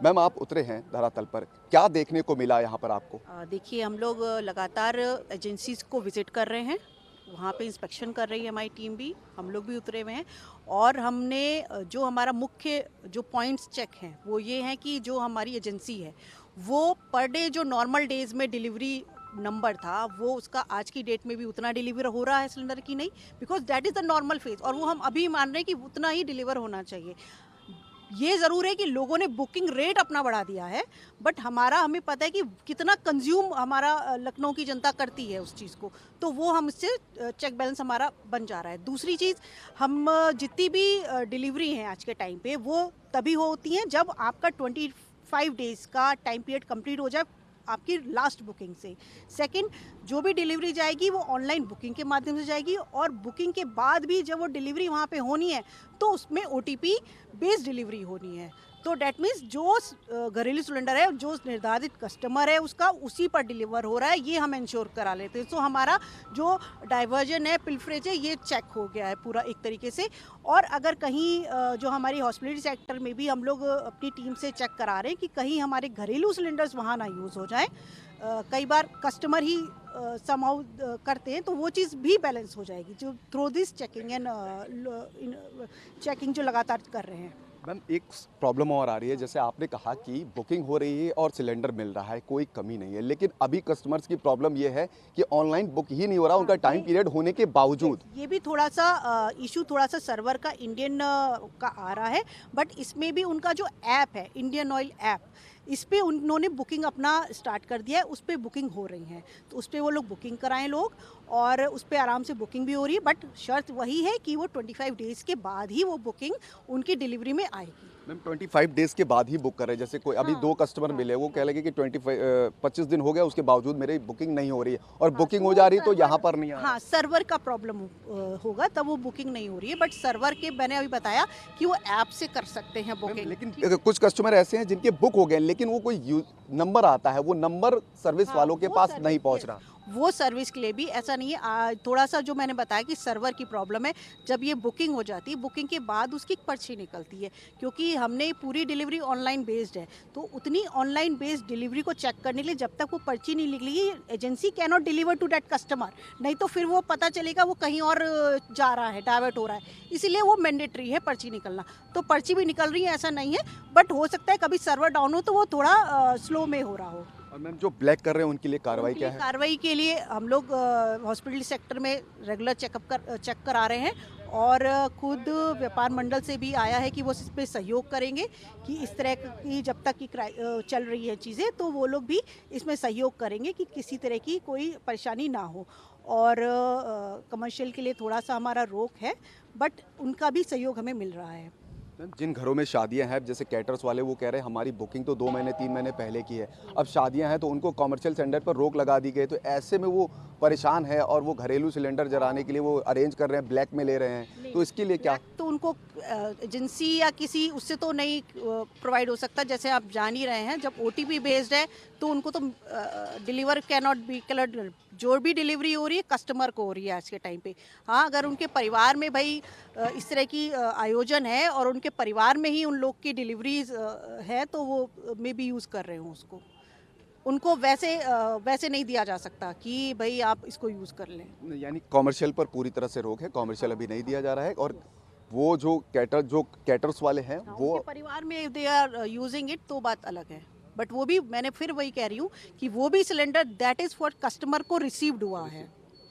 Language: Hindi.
मैम आप उतरे हैं धरातल पर, क्या देखने को मिला यहाँ पर आपको? देखिए हम लोग लगातार एजेंसीज को विजिट कर रहे हैं, वहाँ पे इंस्पेक्शन कर रही है हमारी टीम भी, हम लोग भी उतरे हुए हैं। और हमने जो हमारा मुख्य जो पॉइंट्स चेक हैं वो ये हैं कि जो हमारी एजेंसी है वो पर डे जो नॉर्मल डेज में डिलीवरी नंबर था वो उसका आज की डेट में भी उतना डिलीवर हो रहा है सिलेंडर की नहीं, because that is the normal phase, और वो हम अभी मान रहे हैं कि उतना ही डिलीवर होना चाहिए। ये ज़रूर है कि लोगों ने बुकिंग रेट अपना बढ़ा दिया है, बट हमें पता है कि कितना कंज्यूम हमारा लखनऊ की जनता करती है उस चीज़ को, तो वो हम इससे चेक बैलेंस हमारा बन जा रहा है। दूसरी चीज़, हम जितनी भी डिलीवरी हैं आज के टाइम पे वो तभी होती हैं जब आपका 25 डेज़ का टाइम पीरियड कंप्लीट हो जाए आपकी लास्ट बुकिंग से। सेकंड, जो भी डिलीवरी जाएगी वो ऑनलाइन बुकिंग के माध्यम से जाएगी, और बुकिंग के बाद भी जब वो डिलीवरी वहाँ पे होनी है तो उसमें OTP बेस्ड डिलीवरी होनी है। तो डैट मीन्स जो घरेलू सिलेंडर है जो निर्धारित कस्टमर है उसका उसी पर डिलीवर हो रहा है, ये हम इंश्योर करा लेते हैं। सो हमारा जो डाइवर्जन है, पिलफरेज है, ये चेक हो गया है पूरा एक तरीके से। और अगर कहीं जो हमारी हॉस्पिटलिटी सेक्टर में भी हम लोग अपनी टीम से चेक करा रहे हैं कि कहीं हमारे घरेलू सिलेंडर्स वहाँ ना यूज़ हो जाए, कई बार कस्टमर ही समहाउ करते हैं, तो वो चीज़ भी बैलेंस हो जाएगी जो through this checking and checking जो लगातार कर रहे हैं। मैम एक प्रॉब्लम और आ रही है, जैसे आपने कहा कि बुकिंग हो रही है और सिलेंडर मिल रहा है, कोई कमी नहीं है, लेकिन अभी कस्टमर्स की प्रॉब्लम ये है कि ऑनलाइन बुक ही नहीं हो रहा उनका टाइम पीरियड होने के बावजूद। ये भी थोड़ा सा इशू थोड़ा सा सर्वर का इंडियन का आ रहा है, बट इसमें भी उनका जो ऐप है इंडियन ऑयल ऐप, इस पे उन्होंने बुकिंग अपना स्टार्ट कर दिया है, उस पर बुकिंग हो रही है, तो उस पर वो लोग बुकिंग कराएं लोग, और उस पर आराम से बुकिंग भी हो रही है। बट शर्त वही है कि वो 25 डेज़ के बाद ही वो बुकिंग उनकी डिलीवरी में आएगी। मैम 25 डेज के बाद ही बुक कर रहे हैं, जैसे कोई अभी हाँ, दो कस्टमर मिले, वो कह लगे कि 25 दिन हो गया उसके बावजूद मेरी बुकिंग नहीं हो रही है, और हाँ, बुकिंग तो हो जा रही है तो सर्वर, यहाँ पर नहीं आ रहा। हाँ सर्वर का प्रॉब्लम होगा तब वो बुकिंग नहीं हो रही है, बट सर्वर के मैंने अभी बताया कि वो ऐप से कर सकते हैं मैम, बुकिंग। लेकिन कुछ कस्टमर ऐसे हैं जिनके बुक हो गए लेकिन वो कोई नंबर आता है, वो नंबर सर्विस हाँ, वालों के वो पास सर्विस, नहीं पहुंच रहा। वो सर्विस के लिए भी ऐसा नहीं है, थोड़ा सा जो मैंने बताया कि सर्वर की प्रॉब्लम है। जब ये बुकिंग हो जाती है, बुकिंग के बाद उसकी एक पर्ची निकलती है, क्योंकि हमने पूरी डिलीवरी ऑनलाइन बेस्ड है, तो उतनी ऑनलाइन बेस्ड डिलीवरी को चेक करने के लिए जब तक वो पर्ची नहीं निकलेगी agency can not deliver to that customer, नहीं तो फिर वो पता चलेगा वो कहीं और जा रहा है, डाइवर्ट हो रहा है, इसीलिए वो मैंडेटरी है पर्ची निकलना। तो पर्ची भी निकल रही है, ऐसा नहीं है, बट हो सकता है कभी सर्वर डाउन हो तो वो थोड़ा स्लो में हो रहा हो। और मैम जो ब्लैक कर रहे हैं उनके लिए कार्रवाई क्या है? कार्रवाई के लिए हम लोग हॉस्पिटल सेक्टर में रेगुलर चेक करा रहे हैं, और खुद व्यापार मंडल से भी आया है कि वो इस पे सहयोग करेंगे कि इस तरह की जब तक की चल रही है चीज़ें, तो वो लोग भी इसमें सहयोग करेंगे कि किसी तरह की कोई परेशानी ना हो। और कमर्शियल के लिए थोड़ा सा हमारा रोक है, बट उनका भी सहयोग हमें मिल रहा है। मैम जिन घरों में शादियां हैं, जैसे कैटर्स वाले वो कह रहे हैं हमारी बुकिंग तो 2 महीने 3 महीने पहले की है, अब शादियां हैं तो उनको कमर्शियल सिलेंडर पर रोक लगा दी गई, तो ऐसे में वो परेशान है और वो घरेलू सिलेंडर जलाने के लिए वो अरेंज कर रहे हैं, ब्लैक में ले रहे हैं, तो इसके लिए क्या? तो उनको एजेंसी या किसी उससे तो नहीं प्रोवाइड हो सकता, जैसे आप जान ही रहे हैं जब OTP बेस्ड है तो उनको तो deliver can not be colour, जो भी डिलीवरी हो रही है कस्टमर को हो रही है आज के टाइम पे। हाँ, अगर उनके परिवार में भाई इस तरह की आयोजन है और उनके परिवार में ही उन लोग की डिलीवरीज है तो वो मे बी यूज़ कर रहे हो उसको, उनको वैसे नहीं दिया जा सकता कि भाई आप इसको यूज़ कर लें। यानी कमर्शियल पर पूरी तरह से रोक है, कमर्शियल अभी नहीं दिया जा रहा है, और वो जो कैटर्स वाले हैं हाँ, वो उनके परिवार में दे आर यूजिंग इट तो बात अलग है, बट वो भी मैंने फिर वही कह रही हूँ कि वो भी cylinder that is for customer को रिसीव्ड हुआ है।